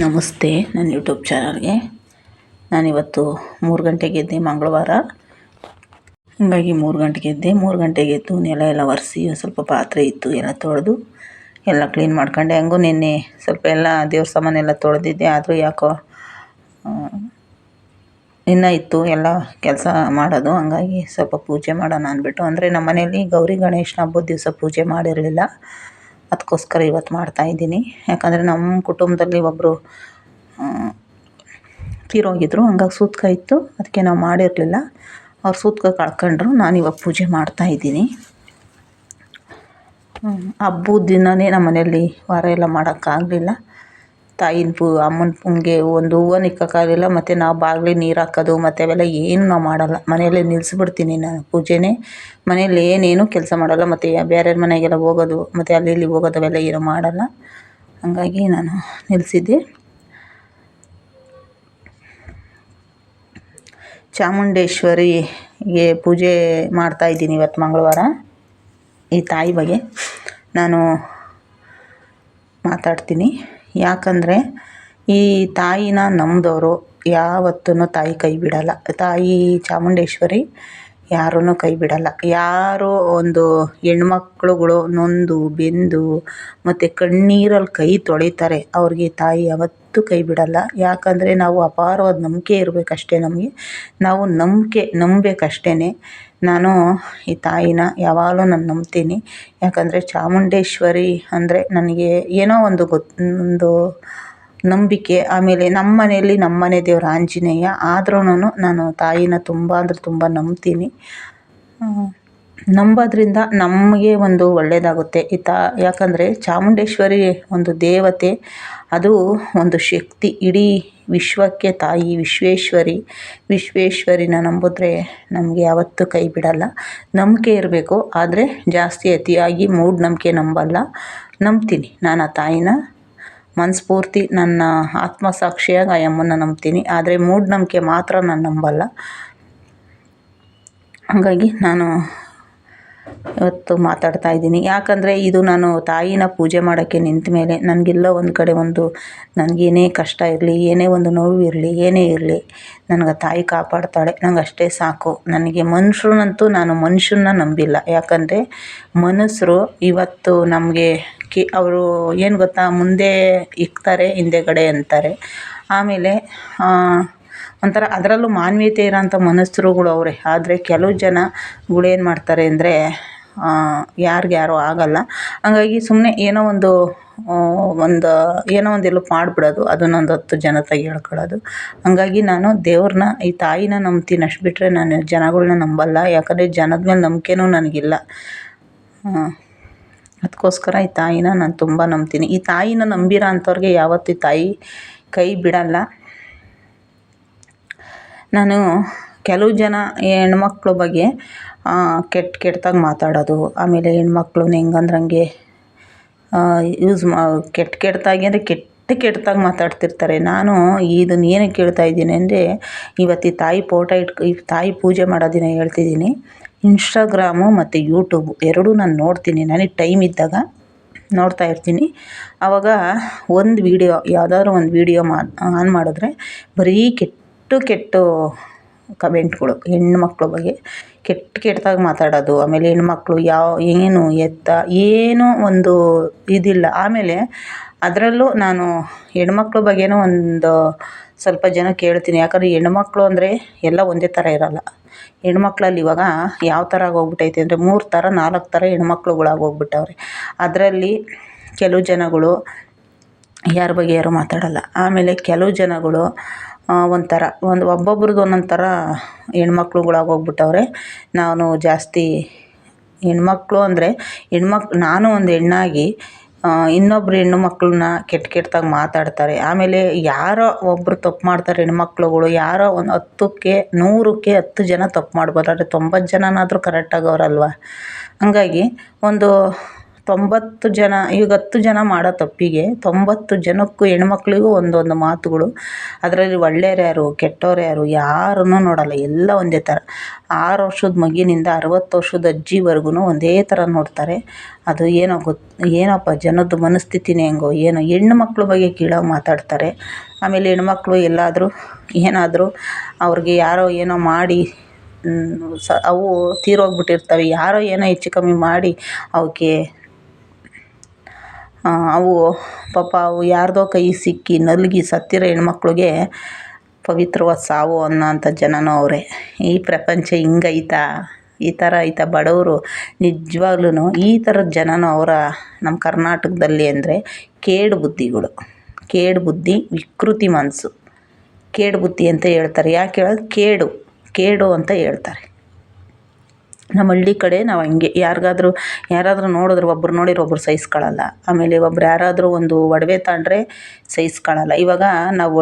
ನಮಸ್ತೆ ನನ್ನ ಯೂಟ್ಯೂಬ್ ಚಾನಲ್ಗೆ. ನಾನಿವತ್ತು 3 ಗಂಟೆಗೆ ಎದ್ದೆ, ಮಂಗಳವಾರ. ಹಾಗಾಗಿ 3 ಗಂಟೆಗೆ ಎದ್ದೆ. 3 ಗಂಟೆಗೆ ಎದ್ದು ನೆಲ ಎಲ್ಲ ಒರೆಸಿ ಸ್ವಲ್ಪ ಪಾತ್ರೆ ಇತ್ತು ಎಲ್ಲ ತೊಳೆದು ಎಲ್ಲ ಕ್ಲೀನ್ ಮಾಡ್ಕೊಂಡೆ. ಹಂಗೂ ನಿನ್ನೆ ಸ್ವಲ್ಪ ಎಲ್ಲ ದೇವ್ರ ಸಾಮಾನೆಲ್ಲ ತೊಳೆದಿದ್ದೆ, ಆದರೂ ಯಾಕೋ ಇನ್ನೂ ಇತ್ತು ಎಲ್ಲ ಕೆಲಸ ಮಾಡೋದು. ಹಂಗಾಗಿ ಸ್ವಲ್ಪ ಪೂಜೆ ಮಾಡೋಣ ಅಂದ್ಬಿಟ್ಟು, ಅಂದರೆ ನಮ್ಮ ಮನೆಯಲ್ಲಿ ಗೌರಿ ಗಣೇಶನ ಹಬ್ಬದ ದಿವಸ ಪೂಜೆ ಮಾಡಿರಲಿಲ್ಲ, ಅದಕ್ಕೋಸ್ಕರ ಇವತ್ತು ಮಾಡ್ತಾಯಿದ್ದೀನಿ. ಯಾಕಂದರೆ ನಮ್ಮ ಕುಟುಂಬದಲ್ಲಿ ಒಬ್ಬರು ತೀರೋಗಿದ್ರು, ಹಂಗಾಗಿ ಸೂತಕ ಇತ್ತು, ಅದಕ್ಕೆ ನಾವು ಮಾಡಿರಲಿಲ್ಲ. ಅವ್ರು ಸೂತಕ ಕಳ್ಕೊಂಡ್ರು. ನಾನಿವಾಗ ಪೂಜೆ ಮಾಡ್ತಾಯಿದ್ದೀನಿ. ಹಬ್ಬದ ದಿನವೇ ನಮ್ಮ ಮನೆಯಲ್ಲಿ ವಾರ ಎಲ್ಲ ಮಾಡೋಕ್ಕಾಗಲಿಲ್ಲ. ತಾಯಿನ ಅಮ್ಮನ ಪುಂಗೆ ಒಂದು ಹೂವು ಇಕ್ಕೋಕ್ಕಾಗಲಿಲ್ಲ. ಮತ್ತು ನಾವು ಬಾಗಿಲು ನೀರು ಹಾಕೋದು ಮತ್ತು ಅವೆಲ್ಲ ಏನು ನಾವು ಮಾಡೋಲ್ಲ. ಮನೆಯಲ್ಲೇ ನಿಲ್ಲಿಸ್ಬಿಡ್ತೀನಿ ನಾನು ಪೂಜೆನೇ. ಮನೆಯಲ್ಲಿ ಏನೇನು ಕೆಲಸ ಮಾಡೋಲ್ಲ. ಮತ್ತು ಬೇರೆಯವ್ರ ಮನೆಗೆಲ್ಲ ಹೋಗೋದು ಮತ್ತು ಅಲ್ಲಿ ಇಲ್ಲಿ ಹೋಗೋದು ಅವೆಲ್ಲ ಏನೂ ಮಾಡೋಲ್ಲ. ಹಾಗಾಗಿ ನಾನು ನಿಲ್ಲಿಸಿದ್ದೆ. ಚಾಮುಂಡೇಶ್ವರಿಗೆ ಪೂಜೆ ಮಾಡ್ತಾಯಿದ್ದೀನಿ ಇವತ್ತು ಮಂಗಳವಾರ. ಈ ತಾಯಿ ಬಗ್ಗೆ ನಾನು ಮಾತಾಡ್ತೀನಿ. ಯಾಕಂದರೆ ಈ ತಾಯಿನ ನಂಬಿದವರು ಯಾವತ್ತೂ ತಾಯಿ ಕೈ ಬಿಡಲ್ಲ. ತಾಯಿ ಚಾಮುಂಡೇಶ್ವರಿ ಯಾರನ್ನೂ ಕೈ ಬಿಡಲ್ಲ. ಯಾರೋ ಒಂದು ಹೆಣ್ಮಕ್ಳುಗಳು ನೊಂದು ಬೆಂದು ಮತ್ತು ಕಣ್ಣೀರಲ್ಲಿ ಕೈ ತೊಳಿತಾರೆ, ಅವ್ರಿಗೆ ತಾಯಿ ಯಾವತ್ತೂ ಕೈ ಬಿಡಲ್ಲ. ಯಾಕಂದರೆ ನಾವು ಅಪಾರವಾದ ನಂಬಿಕೆ ಇರಬೇಕಷ್ಟೇ ನಮಗೆ. ನಾವು ನಂಬಬೇಕಷ್ಟೇ. ನಾನು ಈ ತಾಯಿನ ಯಾವಾಗಲೂ ನಾನು ನಂಬ್ತೀನಿ. ಯಾಕಂದರೆ ಚಾಮುಂಡೇಶ್ವರಿ ಅಂದರೆ ನನಗೆ ಏನೋ ಒಂದು ನಂಬಿಕೆ. ಆಮೇಲೆ ನಮ್ಮ ಮನೆಯಲ್ಲಿ ನಮ್ಮ ಮನೆ ದೇವ್ರು ಆಂಜನೇಯ, ಆದ್ರೂ ನಾನು ತಾಯಿನ ತುಂಬ ಅಂದರೆ ತುಂಬ ನಂಬ್ತೀನಿ. ನಂಬೋದ್ರಿಂದ ನಮಗೆ ಒಂದು ಒಳ್ಳೆಯದಾಗುತ್ತೆ. ಯಾಕಂದರೆ ಚಾಮುಂಡೇಶ್ವರಿ ಒಂದು ದೇವತೆ, ಅದು ಒಂದು ಶಕ್ತಿ. ಇಡೀ ವಿಶ್ವಕ್ಕೆ ತಾಯಿ ವಿಶ್ವೇಶ್ವರಿನ ನಂಬಿದ್ರೆ ನಮಗೆ ಯಾವತ್ತೂ ಕೈ ಬಿಡಲ್ಲ. ನಂಬಿಕೆ ಇರಬೇಕು, ಆದರೆ ಜಾಸ್ತಿ ಅತಿಯಾಗಿ ಮೂಢನಂಬಿಕೆ ನಂಬಲ್ಲ. ನಂಬ್ತೀನಿ ನಾನು ಆ ತಾಯಿನ ಮನಸ್ಫೂರ್ತಿ, ನನ್ನ ಆತ್ಮಸಾಕ್ಷಿಯಾಗಿ ಆ ಅಮ್ಮನ ನಂಬ್ತೀನಿ. ಆದರೆ ಮೂಢನಂಬಿಕೆ ಮಾತ್ರ ನಾನು ನಂಬಲ್ಲ. ಹಾಗಾಗಿ ನಾನು ಇವತ್ತು ಮಾತಾಡ್ತಾ ಇದ್ದೀನಿ. ಯಾಕಂದರೆ ಇದು ನಾನು ತಾಯಿನ ಪೂಜೆ ಮಾಡೋಕ್ಕೆ ನಿಂತ ಮೇಲೆ ನನಗೆಲ್ಲ ಒಂದು ಕಡೆ ನನಗೇನೇ ಕಷ್ಟ ಇರಲಿ, ಏನೇ ಒಂದು ನೋವು ಇರಲಿ, ಏನೇ ಇರಲಿ, ನನಗೆ ತಾಯಿ ಕಾಪಾಡ್ತಾಳೆ. ನಂಗೆ ಅಷ್ಟೇ ಸಾಕು. ನನಗೆ ನಾನು ಮನುಷ್ಯನ ನಂಬಿಲ್ಲ. ಯಾಕಂದರೆ ಮನುಷ್ಯರು ಇವತ್ತು ನಮಗೆ ಅವರು ಏನು ಗೊತ್ತಾ, ಮುಂದೆ ಇಕ್ತಾರೆ ಹಿಂದೆಗಡೆ ಅಂತಾರೆ. ಆಮೇಲೆ ಒಂಥರ ಅದರಲ್ಲೂ ಮಾನವೀಯತೆ ಇರೋಂಥ ಮನುಷ್ಯರುಗಳು ಅವರೇ. ಆದರೆ ಕೆಲವು ಜನಗಳೇನು ಮಾಡ್ತಾರೆ ಅಂದರೆ ಯಾರಿಗ್ಯಾರೋ ಆಗಲ್ಲ. ಹಾಗಾಗಿ ಸುಮ್ಮನೆ ಏನೋ ಒಂದು ಹೆಲ್ಪ್ ಮಾಡಿಬಿಡೋದು, ಅದನ್ನೊಂದು 10 ಜನ ತಾಗಿ ಹೇಳ್ಕೊಳ್ಳೋದು. ಹಾಗಾಗಿ ನಾನು ದೇವ್ರನ್ನ, ಈ ತಾಯಿನ ನಂಬ್ತೀನಿ. ಅಷ್ಟು ಬಿಟ್ಟರೆ ನಾನು ಜನಗಳನ್ನ ನಂಬಲ್ಲ. ಯಾಕಂದರೆ ಜನದ ಮೇಲೆ ನಂಬಿಕೆನೂ ನನಗಿಲ್ಲ. ಅದಕ್ಕೋಸ್ಕರ ಈ ತಾಯಿನ ನಾನು ತುಂಬ ನಂಬ್ತೀನಿ. ಈ ತಾಯಿನ ನಂಬಿರೋ ಅಂಥವ್ರಿಗೆ ಯಾವತ್ತೂ ಈ ತಾಯಿ ಕೈ ಬಿಡಲ್ಲ. ನಾನು ಕೆಲವು ಜನ ಹೆಣ್ಮಕ್ಳ ಬಗ್ಗೆ ಕೆಟ್ಟದಾಗಿ ಮಾತಾಡೋದು, ಆಮೇಲೆ ಹೆಣ್ಮಕ್ಳನ್ನ ಹೆಂಗಂದ್ರಂಗೆ ಕೆಟ್ಟದಾಗಿ ಅಂದರೆ ಕೆಟ್ಟದಾಗಿ ಮಾತಾಡ್ತಿರ್ತಾರೆ. ನಾನು ಇದನ್ನು ಏನಕ್ಕೆ ಕೇಳ್ತಾ ಇದ್ದೀನಿ ಅಂದರೆ, ಇವತ್ತು ಈ ತಾಯಿ ಫೋಟೋ ಈ ತಾಯಿ ಪೂಜೆ ಮಾಡೋ ದಿನ ಹೇಳ್ತಿದ್ದೀನಿ. ಇನ್ಸ್ಟಾಗ್ರಾಮು ಮತ್ತು ಯೂಟ್ಯೂಬು ಎರಡೂ ನಾನು ನೋಡ್ತೀನಿ. ನನಗೆ ಟೈಮ್ ಇದ್ದಾಗ ನೋಡ್ತಾ ಇರ್ತೀನಿ. ಆವಾಗ ಒಂದು ವೀಡಿಯೋ, ಯಾವುದಾದ್ರು ಒಂದು ವೀಡಿಯೋ ಆನ್ ಮಾಡಿದ್ರೆ ಬರೀ ಕೆಟ್ಟ ಕಮೆಂಟ್ಗಳು, ಹೆಣ್ಮಕ್ಳ ಬಗ್ಗೆ ಕೆಟ್ಟದಾಗಿ ಮಾತಾಡೋದು. ಆಮೇಲೆ ಹೆಣ್ಮಕ್ಳು ಏನೋ ಒಂದು ಇದಿಲ್ಲ. ಆಮೇಲೆ ಅದರಲ್ಲೂ ನಾನು ಹೆಣ್ಮಕ್ಳ ಬಗ್ಗೆನೂ ಒಂದು ಸ್ವಲ್ಪ ಜನ ಕೇಳ್ತೀನಿ. ಯಾಕಂದರೆ ಹೆಣ್ಮಕ್ಳು ಅಂದರೆ ಎಲ್ಲ ಒಂದೇ ಥರ ಇರೋಲ್ಲ. ಹೆಣ್ಮಕ್ಳಲ್ಲಿ ಇವಾಗ ಯಾವ ಥರ ಆಗೋಗ್ಬಿಟ್ಟೈತೆ ಅಂದರೆ 3 ಥರ 4 ಥರ ಹೆಣ್ಮಕ್ಳುಗಳಾಗೋಗ್ಬಿಟ್ಟವ್ರೆ. ಅದರಲ್ಲಿ ಕೆಲವು ಜನಗಳು ಯಾರ ಬಗ್ಗೆ ಯಾರೂ ಮಾತಾಡಲ್ಲ. ಆಮೇಲೆ ಕೆಲವು ಜನಗಳು ಒಬ್ಬೊಬ್ರದ್ದು ಒಂದೊಂದು ಥರ ಹೆಣ್ಮಕ್ಳುಗಳಾಗೋಗ್ಬಿಟ್ಟವ್ರೆ. ನಾನು ಜಾಸ್ತಿ ಹೆಣ್ಮಕ್ಳು ಅಂದರೆ ನಾನು ಒಂದು ಹೆಣ್ಣಾಗಿ ಇನ್ನೊಬ್ರು ಹೆಣ್ಣು ಮಕ್ಕಳನ್ನ ಕೆಟ್ಟದಾಗಿ ಮಾತಾಡ್ತಾರೆ. ಆಮೇಲೆ ಯಾರೋ ಒಬ್ಬರು ತಪ್ಪು ಮಾಡ್ತಾರೆ ಹೆಣ್ಮಕ್ಳುಗಳು. ಯಾರೋ ಒಂದು 10ಕ್ಕೆ 100ಕ್ಕೆ 10 ಜನ ತಪ್ಪು ಮಾಡ್ಬೋದು, ಆದರೆ 90 ಜನನಾದರೂ ಕರೆಕ್ಟಾಗಿ ಅವರಲ್ವ. ಹಾಗಾಗಿ ಒಂದು 90 ಜನ, ಈಗ 10 ಜನ ಮಾಡೋ ತಪ್ಪಿಗೆ 90 ಜನಕ್ಕೂ ಹೆಣ್ಮಕ್ಳಿಗೂ ಒಂದೊಂದು ಮಾತುಗಳು. ಅದರಲ್ಲಿ ಒಳ್ಳೆಯವ್ರು ಯಾರು ಕೆಟ್ಟವ್ರು ಯಾರು ಯಾರನ್ನೂ ನೋಡಲ್ಲ, ಎಲ್ಲ ಒಂದೇ ಥರ. 6 ವರ್ಷದ ಮಗಿನಿಂದ 60 ವರ್ಷದ ಅಜ್ಜಿವರೆಗೂ ಒಂದೇ ಥರ ನೋಡ್ತಾರೆ. ಅದು ಏನಪ್ಪ ಜನದ ಮನಸ್ಥಿತಿನೇ ಹೆಂಗೋ ಏನೋ. ಹೆಣ್ಣು ಮಕ್ಳ ಬಗ್ಗೆ ಕೀಳಾಗಿ ಮಾತಾಡ್ತಾರೆ. ಆಮೇಲೆ ಹೆಣ್ಮಕ್ಳು ಎಲ್ಲಾದರೂ ಏನಾದರೂ ಅವ್ರಿಗೆ ಯಾರೋ ಏನೋ ಮಾಡಿ ಅವು ತೀರೋಗ್ಬಿಟ್ಟಿರ್ತವೆ. ಯಾರೋ ಏನೋ ಹೆಚ್ಚು ಕಮ್ಮಿ ಮಾಡಿ ಅವಕ್ಕೆ ಅವು ಪಾಪ ಅವು ಯಾರ್ದೋ ಕೈ ಸಿಕ್ಕಿ ನಲುಗಿ ಸತ್ತಿರೋ ಹೆಣ್ಮಕ್ಳಿಗೆ ಪವಿತ್ರವಾದ ಸಾವು ಅನ್ನೋಂಥ ಜನನೂ ಅವರೇ. ಈ ಪ್ರಪಂಚ ಹಿಂಗೈತಾ, ಈ ಥರ ಐತಾ ಬಡವರು? ನಿಜವಾಗ್ಲೂ ಈ ಥರದ ಜನನೂ ನಮ್ಮ ಕರ್ನಾಟಕದಲ್ಲಿ ಅಂದರೆ ಕೇಡು ಬುದ್ಧಿಗಳು, ಕೇಡು ಬುದ್ಧಿ, ವಿಕೃತಿ ಮನಸ್ಸು. ಕೇಡು ಬುದ್ಧಿ ಅಂತ ಹೇಳ್ತಾರೆ. ಯಾಕೆ ಹೇಳೋದು? ಕೇಡು ಅಂತ ಹೇಳ್ತಾರೆ. ನಮ್ಮ ಹಳ್ಳಿ ಕಡೆ ನಾವು ಹಂಗೆ ಯಾರಾದರೂ ನೋಡಿದ್ರೆ ಒಬ್ರು ನೋಡಿದ್ರೆ ಒಬ್ರು ಸಹಿಸ್ಕೊಳ್ಳಲ್ಲ. ಆಮೇಲೆ ಒಬ್ರು ಯಾರಾದರೂ ಒಂದು ಒಡವೆ ತಗೊಂಡ್ರೆ ಸಹಿಸ್ಕೊಳ್ಳಲ್ಲ. ಇವಾಗ ನಾವು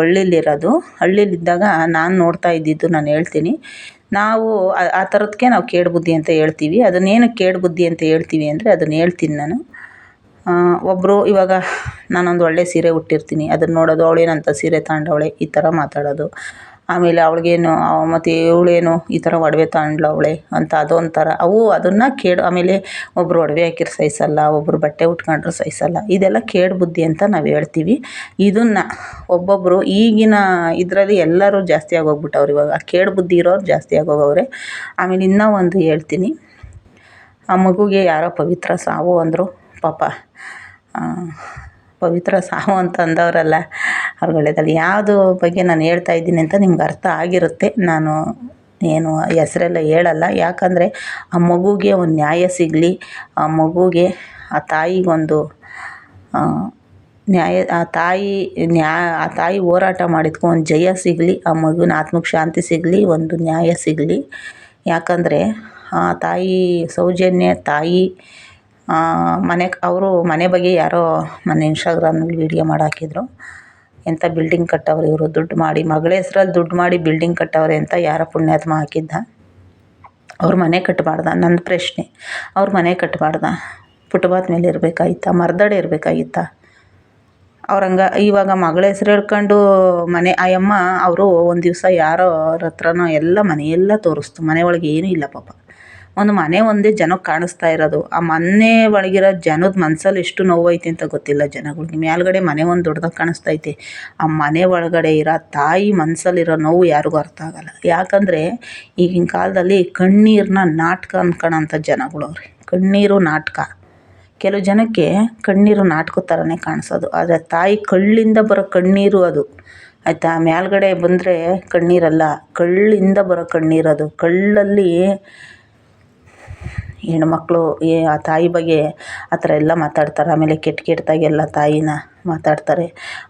ಹಳ್ಳಿಲಿದ್ದಾಗ ನಾನು ನೋಡ್ತಾ ಇದ್ದಿದ್ದು ನಾನು ಹೇಳ್ತೀನಿ. ನಾವು ಆ ಥರದಕ್ಕೆ ನಾವು ಕೇಡು ಬುದ್ಧಿ ಅಂತ ಹೇಳ್ತೀವಿ. ಅದನ್ನೇನು ಕೇಡು ಬುದ್ಧಿ ಅಂತ ಹೇಳ್ತೀವಿ ಅಂದರೆ ಅದನ್ನು ಹೇಳ್ತೀನಿ ನಾನು. ಒಬ್ಬರು ಇವಾಗ ನಾನೊಂದು ಒಳ್ಳೆ ಸೀರೆ ಉಟ್ಟಿರ್ತೀನಿ, ಅದನ್ನು ನೋಡೋದು ಅವಳೇನಂತ ಸೀರೆ ತಗೊಂಡವಳೆ ಈ ಥರ ಮಾತಾಡೋದು. ಆಮೇಲೆ ಅವಳಿಗೇನು ಮತ್ತು ಇವಳೇನು ಈ ಥರ ಒಡವೆ ತಗೊಂಡ್ಲವಳೆ ಅಂತ ಅದೊಂಥರ ಅದನ್ನು ಕೇಡು. ಆಮೇಲೆ ಒಬ್ಬರು ಒಡವೆ ಹಾಕಿದ್ರೆ ಸಹಿಸಲ್ಲ, ಒಬ್ಬರು ಬಟ್ಟೆ ಉಟ್ಕೊಂಡ್ರೆ ಸಹಿಸಲ್ಲ. ಇದೆಲ್ಲ ಕೇಡು ಬುದ್ಧಿ ಅಂತ ನಾವು ಹೇಳ್ತೀವಿ. ಇದನ್ನು ಒಬ್ಬೊಬ್ಬರು ಈಗಿನ ಇದರಲ್ಲಿ ಎಲ್ಲರೂ ಜಾಸ್ತಿ ಆಗೋಗ್ಬಿಟ್ಟವ್ರು. ಇವಾಗ ಕೇಡು ಬುದ್ಧಿ ಇರೋರು ಜಾಸ್ತಿ ಆಗೋಗವ್ರೆ. ಆಮೇಲೆ ಇನ್ನೂ ಒಂದು ಹೇಳ್ತೀನಿ. ಆ ಮಗುಗೆ ಯಾರೋ ಪವಿತ್ರ ಸಾವು ಅಂದರು. ಪಾಪ ಪವಿತ್ರ ಸಾವು ಅಂತ ಅಂದವರಲ್ಲ, ಅವ್ರುಗಳದಲ್ಲಿ ಯಾವುದು ಬಗ್ಗೆ ನಾನು ಹೇಳ್ತಾ ಇದ್ದೀನಿ ಅಂತ ನಿಮ್ಗೆ ಅರ್ಥ ಆಗಿರುತ್ತೆ. ನಾನು ಏನು ಹೆಸರೆಲ್ಲ ಹೇಳಲ್ಲ. ಯಾಕಂದರೆ ಆ ಮಗುಗೆ ಒಂದು ನ್ಯಾಯ ಸಿಗಲಿ, ಆ ಮಗುಗೆ ಆ ತಾಯಿಗೊಂದು ನ್ಯಾಯ, ಆ ತಾಯಿ ಹೋರಾಟ ಮಾಡಿದ್ಕೊ ಒಂದು ಜಯ ಸಿಗಲಿ, ಆ ಮಗುವಿನ ಆತ್ಮಕ್ಕೆ ಶಾಂತಿ ಸಿಗಲಿ, ಒಂದು ನ್ಯಾಯ ಸಿಗಲಿ. ಯಾಕಂದರೆ ಆ ತಾಯಿ ಸೌಜನ್ಯ ತಾಯಿ ಅವರು ಮನೆ ಬಗ್ಗೆ ಯಾರೋ ಮೊನ್ನೆ ಇನ್ಸ್ಟಾಗ್ರಾಮ್ನಲ್ಲಿ ವೀಡಿಯೋ ಮಾಡಾಕಿದ್ರು. ಎಂಥ ಬಿಲ್ಡಿಂಗ್ ಕಟ್ಟವ್ರೆ ಇವರು, ದುಡ್ಡು ಮಾಡಿ, ಮಗಳ ಹೆಸ್ರಲ್ಲಿ ದುಡ್ಡು ಮಾಡಿ ಬಿಲ್ಡಿಂಗ್ ಕಟ್ಟವ್ರೆ ಅಂತ ಯಾರೋ ಪುಣ್ಯಾತ್ಮ ಹಾಕಿದ್ದ. ಅವ್ರ ಮನೆ ಕಟ್ಟಬಾರ್ದ? ನನ್ನ ಪ್ರಶ್ನೆ. ಅವ್ರ ಮನೆ ಕಟ್ಟಬಾರ್ದ? ಫುಟ್ಪಾತ್ ಮೇಲೆ ಇರಬೇಕಾಗಿತ್ತಾ? ಮರದಡಿ ಇರಬೇಕಾಗಿತ್ತಾ? ಇವಾಗ ಮಗಳ ಹೆಸ್ರು ಹೇಳ್ಕೊಂಡು ಆಯಮ್ಮ ಅವರು ಒಂದು ದಿವಸ ಯಾರೋರ ಹತ್ರನೋ ಎಲ್ಲ ಮನೆಯೆಲ್ಲ ತೋರಿಸ್ತು. ಮನೆ ಒಳಗೆ ಏನೂ ಇಲ್ಲ ಪಾಪ. ಒಂದು ಮನೆ ಒಂದೇ ಜನಕ್ಕೆ ಕಾಣಿಸ್ತಾ ಇರೋದು. ಆ ಮನೆ ಒಳಗಿರೋ ಜನದ ಮನಸ್ಸಲ್ಲಿ ಎಷ್ಟು ನೋವೈತೆ ಅಂತ ಗೊತ್ತಿಲ್ಲ ಜನಗಳಿಗೆ. ಮೇಲ್ಗಡೆ ಮನೆ ಒಂದು ದೊಡ್ಡದಾಗಿ ಕಾಣಿಸ್ತೈತೆ, ಆ ಮನೆ ಒಳಗಡೆ ಇರೋ ತಾಯಿ ಮನಸ್ಸಲ್ಲಿರೋ ನೋವು ಯಾರಿಗೂ ಅರ್ಥ ಆಗಲ್ಲ. ಯಾಕಂದರೆ ಈಗಿನ ಕಾಲದಲ್ಲಿ ಕಣ್ಣೀರನ್ನ ನಾಟಕ ಅಂದ್ಕೊಳ್ಳೋಂಥ ಜನಗಳು ಅವ್ರೆ. ಕಣ್ಣೀರು ನಾಟಕ. ಕೆಲವು ಜನಕ್ಕೆ ಕಣ್ಣೀರು ನಾಟಕದ ಥರನೇ ಕಾಣಿಸೋದು. ಆದರೆ ತಾಯಿ ಕಳ್ಳಿಂದ ಬರೋ ಕಣ್ಣೀರು ಅದು, ಆಯಿತಾ? ಮೇಲ್ಗಡೆ ಬಂದರೆ ಕಣ್ಣೀರಲ್ಲ, ಕಳ್ಳಿಂದ ಬರೋ ಕಣ್ಣೀರದು. ಕಳ್ಳಲ್ಲಿ ಹೆಣ್ಮಕ್ಳು ಆ ತಾಯಿ ಬಗ್ಗೆ ಆ ಥರ ಎಲ್ಲ ಮಾತಾಡ್ತಾರೆ. ಆಮೇಲೆ ಕೆಟ್ಟದಾಗೆಲ್ಲ ತಾಯಿನ ಮಾತಾಡ್ತಾರೆ.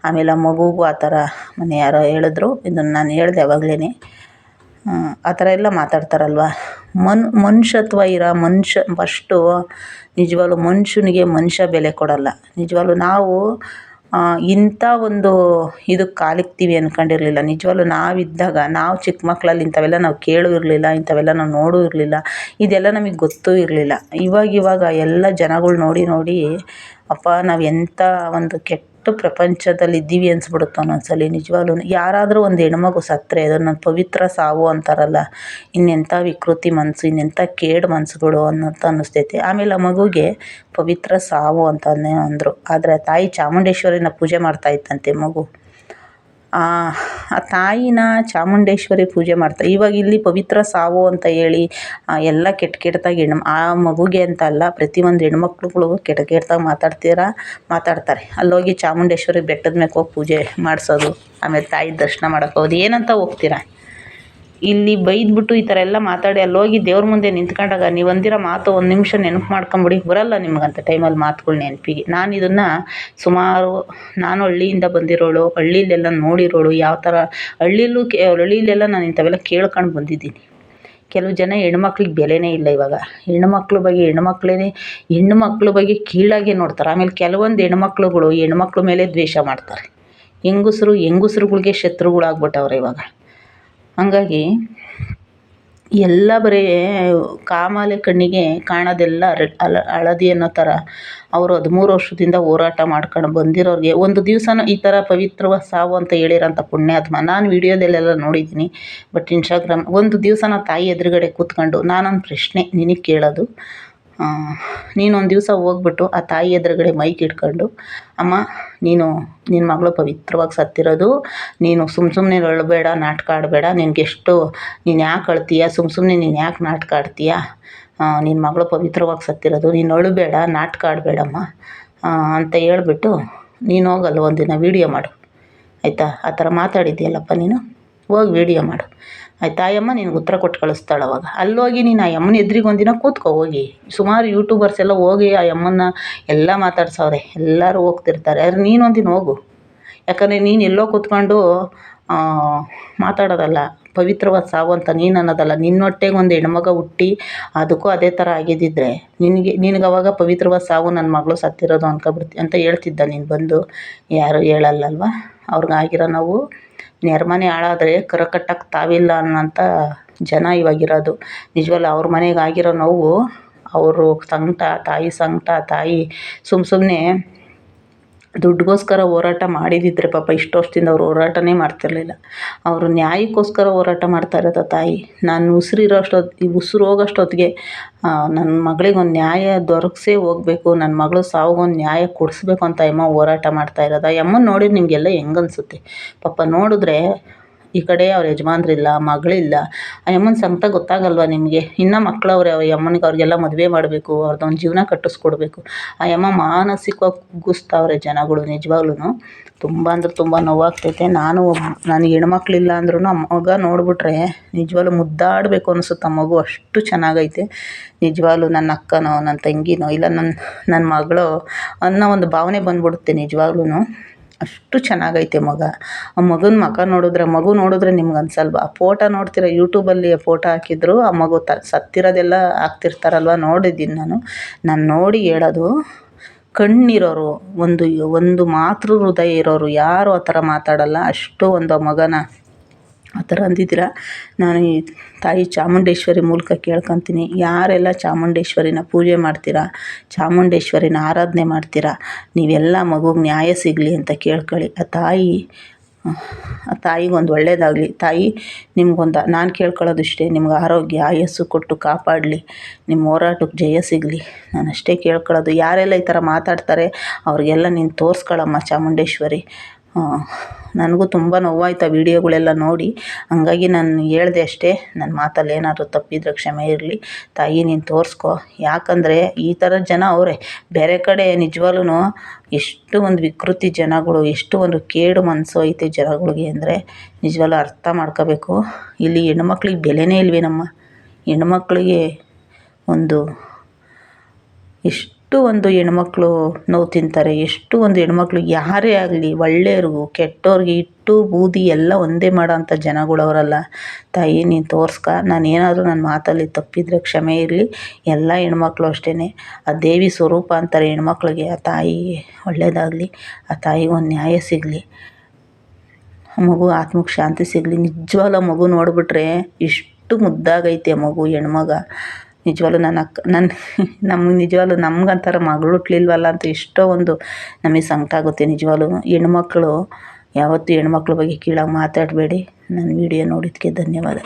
ಆಮೇಲೆ ಆ ಮಗುಗೂ ಆ ಥರ ಮೊನ್ನೆ ಯಾರೋ ಹೇಳಿದ್ರು, ಇದನ್ನು ನಾನು ಹೇಳಿದೆ ಆವಾಗಲೇ. ಆ ಥರ ಎಲ್ಲ ಮಾತಾಡ್ತಾರಲ್ವ. ಮನುಷ್ಯತ್ವ ಇರೋ ಮನುಷ್ಯ ಫಸ್ಟು ನಿಜವಾಗ್ಲೂ ಮನುಷ್ಯನಿಗೆ ಮನುಷ್ಯ ಬೆಲೆ ಕೊಡಲ್ಲ. ನಿಜವಾಗ್ಲೂ ನಾವು ಇಂಥ ಒಂದು ಇದಕ್ಕೆ ಕಾಲಿಕ್ತೀವಿ ಅಂದ್ಕೊಂಡಿರಲಿಲ್ಲ. ನಿಜವಾಗ್ಲೂ ನಾವಿದ್ದಾಗ, ನಾವು ಚಿಕ್ಕ ಮಕ್ಕಳಲ್ಲಿ ಇಂಥವೆಲ್ಲ ನಾವು ಕೇಳೂ ಇರಲಿಲ್ಲ, ಇಂಥವೆಲ್ಲ ನಾವು ನೋಡೂ ಇರಲಿಲ್ಲ, ಇದೆಲ್ಲ ನಮಗೆ ಗೊತ್ತೂ ಇರಲಿಲ್ಲ. ಇವಾಗ ಎಲ್ಲ ಜನಗಳು ನೋಡಿ ಅಪ್ಪ ನಾವು ಎಂಥ ಒಂದು ಕೆಟ್ಟ ಪ್ರಪಂಚದಲ್ಲಿ ಇದ್ದೀವಿ ಅನಿಸ್ಬಿಡುತ್ತೆ ಒಂದೊಂದ್ಸಲಿ. ನಿಜವಾಗ್ಲೂ ಯಾರಾದರೂ ಒಂದು ಹೆಣ್ಮಗು ಸತ್ತರೆ ಅದನ್ನು ಪವಿತ್ರ ಸಾವು ಅಂತಾರಲ್ಲ, ಇನ್ನೆಂಥ ವಿಕೃತಿ ಮನಸ್ಸು, ಇನ್ನೆಂಥ ಕೇಡು ಮನಸ್ಸುಗಳು ಅನ್ನಿಸ್ತೈತೆ. ಆಮೇಲೆ ಆ ಮಗುಗೆ ಪವಿತ್ರ ಸಾವು ಅಂತಲೇ ಅಂದರು. ಆದರೆ ತಾಯಿ ಚಾಮುಂಡೇಶ್ವರಿನ ಪೂಜೆ ಮಾಡ್ತಾಯಿತ್ತಂತೆ ಮಗು. ಆ ತಾಯಿನ ಚಾಮುಂಡೇಶ್ವರಿ ಪೂಜೆ ಮಾಡ್ತಾರೆ. ಇವಾಗ ಇಲ್ಲಿ ಪವಿತ್ರ ಸಾವು ಅಂತ ಹೇಳಿ ಎಲ್ಲ ಕೆಟ್ಟದಾಗಿ ಆ ಮಗುಗೆ ಅಂತ ಅಲ್ಲ, ಪ್ರತಿಯೊಂದು ಹೆಣ್ಮಕ್ಳುಗಳು ಕೆಟ್ಟದಾಗಿ ಮಾತಾಡ್ತಾರೆ. ಅಲ್ಲೋಗಿ ಚಾಮುಂಡೇಶ್ವರಿ ಬೆಟ್ಟದ ಮೇಲೆ ಹೋಗಿ ಪೂಜೆ ಮಾಡಿಸೋದು, ಆಮೇಲೆ ತಾಯಿ ದರ್ಶನ ಮಾಡೋಕ್ಕೆ ಹೋಗೋದು. ಏನಂತ ಹೋಗ್ತೀರಾ? ಇಲ್ಲಿ ಬೈದ್ಬಿಟ್ಟು ಈ ಥರ ಎಲ್ಲ ಮಾತಾಡಿ ಅಲ್ಲೋಗಿ ದೇವ್ರ ಮುಂದೆ ನಿಂತ್ಕೊಂಡಾಗ ನೀವು ಅಂದಿರೋ ಮಾತು ಒಂದು ನಿಮಿಷ ನೆನಪು ಮಾಡ್ಕೊಂಬಿಡಿ. ಬರಲ್ಲ ನಿಮ್ಗಂತ ಟೈಮಲ್ಲಿ ಮಾತುಗಳು ನೆನಪಿಗೆ. ನಾನು ಇದನ್ನು ಸುಮಾರು, ನಾನು ಹಳ್ಳಿಯಿಂದ ಬಂದಿರೋಳು, ಹಳ್ಳಿಲೆಲ್ಲ ನೋಡಿರೋಳು. ಯಾವ ಥರ ಹಳ್ಳಿಲೆಲ್ಲ ನಾನು ಇಂಥವೆಲ್ಲ ಕೇಳ್ಕೊಂಡು ಬಂದಿದ್ದೀನಿ. ಕೆಲವು ಜನ ಹೆಣ್ಮಕ್ಳಿಗೆ ಬೆಲೆನೇ ಇಲ್ಲ ಇವಾಗ. ಹೆಣ್ಮಕ್ಳ ಬಗ್ಗೆ ಕೀಳಾಗೆ ನೋಡ್ತಾರೆ. ಆಮೇಲೆ ಕೆಲವೊಂದು ಹೆಣ್ಮಕ್ಳ ಮೇಲೆ ದ್ವೇಷ ಮಾಡ್ತಾರೆ. ಹೆಂಗಸ್ರುಗಳಿಗೆ ಶತ್ರುಗಳಾಗ್ಬಿಟ್ಟವ್ರೆ ಇವಾಗ. ಹಂಗಾಗಿ ಎಲ್ಲ ಬರೀ ಕಾಮಾಲೆ ಕಣ್ಣಿಗೆ ಕಾಣೋದೆಲ್ಲ ಹಳದಿ ಅನ್ನೋ ಥರ ಅವರು 13 ವರ್ಷದಿಂದ ಹೋರಾಟ ಮಾಡ್ಕೊಂಡು ಬಂದಿರೋರಿಗೆ ಒಂದು ದಿವಸನೂ ಈ ಥರ ಪವಿತ್ರವಾದ ಸಾವು ಅಂತ ಹೇಳಿರೋಂಥ ಪುಣ್ಯಾತ್ಮ ನಾನು ವೀಡಿಯೋದಲ್ಲೆಲ್ಲ ನೋಡಿದ್ದೀನಿ. ಬಟ್ ಇನ್ಸ್ಟಾಗ್ರಾಮ್ ಒಂದು ದಿವಸ ತಾಯಿ ಎದುರುಗಡೆ ಕೂತ್ಕೊಂಡು ನಾನೊಂದು ಪ್ರಶ್ನೆ ನಿನಗೆ ಕೇಳೋದು, ನೀನೊಂದು ದಿವಸ ಹೋಗ್ಬಿಟ್ಟು ಆ ತಾಯಿ ಎದುರುಗಡೆ ಮೈಕ್ ಇಟ್ಕೊಂಡು, ಅಮ್ಮ ನೀನು ನಿನ್ನ ಮಗಳು ಪವಿತ್ರವಾಗಿ ಸತ್ತಿರೋದು, ನೀನು ಸುಮ್ಮನೆ ಅಳಬೇಡ, ನಾಟಕ ಆಡಬೇಡ, ನಿನಗೆಷ್ಟು ನೀನು ಯಾಕೆ ಅಳ್ತೀಯ, ಸುಮ್ಮನೆ ನೀನು ಯಾಕೆ ನಾಟಕ ಆಡ್ತೀಯ, ನಿನ್ನ ಮಗಳು ಪವಿತ್ರವಾಗಿ ಸತ್ತಿರೋದು, ನೀನು ಅಳಬೇಡ, ನಾಟಕ ಆಡಬೇಡಮ್ಮ ಅಂತ ಹೇಳ್ಬಿಟ್ಟು ನೀನು ಹೋಗಲ್ಲ ಒಂದಿನ ವೀಡಿಯೋ ಮಾಡು ಆಯಿತಾ. ಆ ಥರ ಮಾತಾಡಿದ್ದೀಯಲ್ಲಪ್ಪ ನೀನು, ಹೋಗಿ ವೀಡಿಯೋ ಮಾಡು ಆಯ್ತಾ. ಆ ಅಮ್ಮ ನಿನಗೆ ಉತ್ತರ ಕೊಟ್ಟು ಕಳಿಸ್ತಾಳೆ ಅವಾಗ. ಅಲ್ಲೋಗಿ ನೀನು ಆ ಅಮ್ಮನ ಎದುರಿಗೆ ಒಂದಿನ ಕೂತ್ಕೊ ಹೋಗಿ. ಸುಮಾರು ಯೂಟ್ಯೂಬರ್ಸ್ ಎಲ್ಲ ಹೋಗಿ ಆ ಅಮ್ಮನ್ನ ಎಲ್ಲ ಮಾತಾಡ್ಸವ್ರೆ, ಎಲ್ಲರೂ ಹೋಗ್ತಿರ್ತಾರೆ. ಆದರೆ ನೀನು ಒಂದಿನ ಹೋಗು. ಯಾಕಂದರೆ ನೀನು ಎಲ್ಲೋ ಕೂತ್ಕೊಂಡು ಮಾತಾಡೋದಲ್ಲ, ಪವಿತ್ರವಾದ ಸಾವು ಅಂತ ನೀನು ಅನ್ನೋದಲ್ಲ. ನಿನ್ನೊಟ್ಟೆಗೆ ಒಂದು ಹೆಣ್ಮಗ ಹುಟ್ಟಿ ಅದಕ್ಕೂ ಅದೇ ಥರ ಆಗಿದ್ದಿದ್ರೆ ನಿನಗೆ ಅವಾಗ ಪವಿತ್ರವಾದ ಸಾವು ನನ್ನ ಮಗಳು ಸತ್ತಿರೋದು ಅಂತ ಹೇಳ್ತಿದ್ದ ನೀನು ಬಂದು? ಯಾರು ಹೇಳಲ್ಲಲ್ವ. ಅವ್ರಿಗಾಗಿರೋ ನೋವು ನೆರೆಮನೆ ಹಾಳಾದರೆ ಕರ ಕಟ್ಟಕ್ಕೆ ತಾವಿಲ್ಲ ಅನ್ನೋಂಥ ಜನ ಇವಾಗಿರೋದು. ನಿಜವಲ್ಲ, ಅವ್ರ ಮನೆಗೆ ಆಗಿರೋ ನೋವು, ಅವರು ಸಂಕಟ, ತಾಯಿ ಸಂಕಟ, ತಾಯಿ ಸುಮ್ಮನೆ ದುಡ್ಡುಗೋಸ್ಕರ ಹೋರಾಟ ಮಾಡಿದಿದ್ರೆ ಪಾಪ ಇಷ್ಟು ವರ್ಷದಿಂದ ಅವ್ರು ಹೋರಾಟನೇ ಮಾಡ್ತಿರ್ಲಿಲ್ಲ. ಅವರು ನ್ಯಾಯಕ್ಕೋಸ್ಕರ ಹೋರಾಟ ಮಾಡ್ತಾ ಇರೋದು ತಾಯಿ. ನಾನು ಉಸಿರು ಹೋಗೋಷ್ಟೊತ್ತಿಗೆ ನನ್ನ ಮಗಳಿಗೆ ಒಂದು ನ್ಯಾಯ ದೊರಕಿಸೇ ಹೋಗಬೇಕು, ನನ್ನ ಮಗಳು ಸಾವಿಗೊಂದು ನ್ಯಾಯ ಕೊಡಿಸ್ಬೇಕು ಅಂತ ಅಮ್ಮ ಹೋರಾಟ ಮಾಡ್ತಾ ಇರೋದು. ಆ ಅಮ್ಮನ ನೋಡಿ ನಿಮಗೆಲ್ಲ ಹೆಂಗನ್ಸುತ್ತೆ ಪಾಪ? ನೋಡಿದ್ರೆ ಈ ಕಡೆ ಅವ್ರ ಯಜಮಾನ್ರಿಲ್ಲ, ಮಗಳಿಲ್ಲ. ಆ ಅಮ್ಮನ ಸಂಕಟ ಗೊತ್ತಾಗಲ್ವ ನಿಮಗೆ? ಇನ್ನೂ ಮಕ್ಕಳವ್ರೆ ಆ ಅಮ್ಮನಿಗೆ, ಅವ್ರಿಗೆಲ್ಲ ಮದುವೆ ಮಾಡಬೇಕು, ಅವ್ರದ್ದೊಂದು ಜೀವನ ಕಟ್ಟಿಸ್ಕೊಡ್ಬೇಕು. ಆ ಅಮ್ಮ ಮಾನಸಿಕವಾಗಿ ಕುಗ್ಗಿಸ್ತಾವ್ರೆ ಜನಗಳು. ನಿಜವಾಗ್ಲೂ ತುಂಬ ಅಂದ್ರೆ ತುಂಬ ನೋವಾಗ್ತೈತೆ. ನನಗೆ ಹೆಣ್ಮಕ್ಳಿಲ್ಲ ಅಂದ್ರೂ ಆ ಮಗ ನೋಡಿಬಿಟ್ರೆ ನಿಜವಾಗ್ಲೂ ಮುದ್ದಾಡಬೇಕು ಅನಿಸುತ್ತೆ. ಆ ಮಗು ಅಷ್ಟು ಚೆನ್ನಾಗೈತೆ. ನಿಜವಾಗ್ಲೂ ನನ್ನ ಅಕ್ಕನೋ ನನ್ನ ತಂಗಿನೋ ಇಲ್ಲ ನನ್ನ ಮಗಳು ಅನ್ನೋ ಒಂದು ಭಾವನೆ ಬಂದ್ಬಿಡುತ್ತೆ. ನಿಜವಾಗ್ಲೂ ಅಷ್ಟು ಚೆನ್ನಾಗೈತೆ ಮಗ. ಆ ಮಗನ ಮಗು ನೋಡಿದ್ರೆ ನಿಮ್ಗೆ ಅನ್ಸಲ್ವಾ? ಆ ಫೋಟೋ ನೋಡ್ತೀರ, ಯೂಟ್ಯೂಬಲ್ಲಿ ಫೋಟೋ ಹಾಕಿದ್ರು, ಆ ಮಗು ಸತ್ತಿರೋದೆಲ್ಲ ಹಾಕ್ತಿರ್ತಾರಲ್ವ, ನೋಡಿದ್ದೀನಿ ನಾನು ನೋಡಿ ಹೇಳೋದು. ಕಣ್ಣಿರೋರು, ಒಂದು ಮಾತೃ ಹೃದಯ ಇರೋರು ಯಾರು ಆ ಥರ ಮಾತಾಡಲ್ಲ. ಅಷ್ಟು ಒಂದು ಮಗನ ಆ ಥರ ಅಂದಿದ್ದೀರ. ನಾನು ಈ ತಾಯಿ ಚಾಮುಂಡೇಶ್ವರಿ ಮೂಲಕ ಕೇಳ್ಕೊತೀನಿ, ಯಾರೆಲ್ಲ ಚಾಮುಂಡೇಶ್ವರಿನ ಪೂಜೆ ಮಾಡ್ತೀರಾ, ಚಾಮುಂಡೇಶ್ವರಿನ ಆರಾಧನೆ ಮಾಡ್ತೀರಾ, ನೀವೆಲ್ಲ ಮಗುಗೆ ನ್ಯಾಯ ಸಿಗಲಿ ಅಂತ ಕೇಳ್ಕೊಳ್ಳಿ. ಆ ತಾಯಿಗೊಂದು ಒಳ್ಳೇದಾಗಲಿ. ತಾಯಿ ನಾನು ಕೇಳ್ಕೊಳ್ಳೋದು ಇಷ್ಟೇ, ನಿಮ್ಗೆ ಆರೋಗ್ಯ ಆಯಸ್ಸು ಕೊಟ್ಟು ಕಾಪಾಡಲಿ, ನಿಮ್ಮ ಹೋರಾಟಕ್ಕೆ ಜಯ ಸಿಗಲಿ. ನಾನು ಅಷ್ಟೇ ಕೇಳ್ಕೊಳ್ಳೋದು. ಯಾರೆಲ್ಲ ಈ ಥರ ಮಾತಾಡ್ತಾರೆ ಅವ್ರಿಗೆಲ್ಲ ನೀನು ತೋರಿಸ್ಕೊಳ್ಳಮ್ಮ ಚಾಮುಂಡೇಶ್ವರಿ. ನನಗೂ ತುಂಬ ನೋವಾಯ್ತು ಆ ವೀಡಿಯೋಗಳೆಲ್ಲ ನೋಡಿ, ಹಂಗಾಗಿ ನಾನು ಹೇಳಿದೆ ಅಷ್ಟೇ. ನನ್ನ ಮಾತಲ್ಲಿ ಏನಾದರೂ ತಪ್ಪಿದ್ರೆ ಕ್ಷಮೆ ಇರಲಿ. ತಾಯಿ ನೀನು ತೋರಿಸ್ಕೊ. ಯಾಕಂದರೆ ಈ ಥರದ ಜನ ಅವರೇ. ಬೇರೆ ಕಡೆ ನಿಜವಾಗ್ಲೂ ಎಷ್ಟು ಒಂದು ವಿಕೃತಿ ಜನಗಳು, ಎಷ್ಟು ಒಂದು ಕೇಡು ಮನಸ್ಸು ಐತೆ ಜನಗಳಿಗೆ ಅಂದರೆ ನಿಜವಾಗ್ಲೂ ಅರ್ಥ ಮಾಡ್ಕೋಬೇಕು. ಇಲ್ಲಿ ಹೆಣ್ಮಕ್ಳಿಗೆ ಬೆಲೆನೇ ಇಲ್ವೇನಮ್ಮ? ಹೆಣ್ಮಕ್ಳಿಗೆ ಎಷ್ಟು ಒಂದು ಹೆಣ್ಮಕ್ಳು ನೋವು ತಿಂತಾರೆ. ಎಷ್ಟು ಒಂದು ಹೆಣ್ಮಕ್ಳು ಯಾರೇ ಆಗಲಿ, ಒಳ್ಳೆಯವ್ರಿಗೂ ಕೆಟ್ಟವ್ರಿಗೆ ಇಟ್ಟು ಬೂದಿ ಎಲ್ಲ ಒಂದೇ ಮಾಡೋ ಅಂಥ ಜನಗಳು ಅವರಲ್ಲ. ತಾಯಿ ನೀನು ತೋರಿಸ್ಕ. ನಾನೇನಾದರೂ ನನ್ನ ಮಾತಲ್ಲಿ ತಪ್ಪಿದರೆ ಕ್ಷಮೆ ಇರಲಿ. ಎಲ್ಲ ಹೆಣ್ಮಕ್ಳು ಅಷ್ಟೇ, ಆ ದೇವಿ ಸ್ವರೂಪ ಅಂತಾರೆ ಹೆಣ್ಮಕ್ಳಿಗೆ. ಆ ತಾಯಿ ಒಳ್ಳೆಯದಾಗಲಿ, ಆ ತಾಯಿಗೊಂದು ನ್ಯಾಯ ಸಿಗಲಿ, ಮಗು ಆತ್ಮಕ್ಕೆ ಶಾಂತಿ ಸಿಗಲಿ. ನಿಜವಾಗ್ಲೂ ಮಗು ನೋಡಿಬಿಟ್ರೆ ಎಷ್ಟು ಮುದ್ದಾಗೈತೆ ಆ ಮಗು, ಹೆಣ್ಮಗ. ನಿಜವಾಗ್ಲೂ ನಮ್ಗೆ ನಿಜವಾಗ್ಲೂ ನಮ್ಗಂತಾರ ಮಗಳು ಹುಟ್ಲಿಲ್ವಲ್ಲ ಅಂತ ಎಷ್ಟೋ ಒಂದು ನಮಗೆ ಸಂಕಟ ಆಗುತ್ತೆ. ನಿಜವಾಗ್ಲೂ ಹೆಣ್ಮಕ್ಳು ಯಾವತ್ತೂ ಹೆಣ್ಮಕ್ಳ ಬಗ್ಗೆ ಕೀಳಾಗಿ ಮಾತಾಡಬೇಡಿ. ನನ್ನ ವಿಡಿಯೋ ನೋಡಿದ್ದಕ್ಕೆ ಧನ್ಯವಾದ.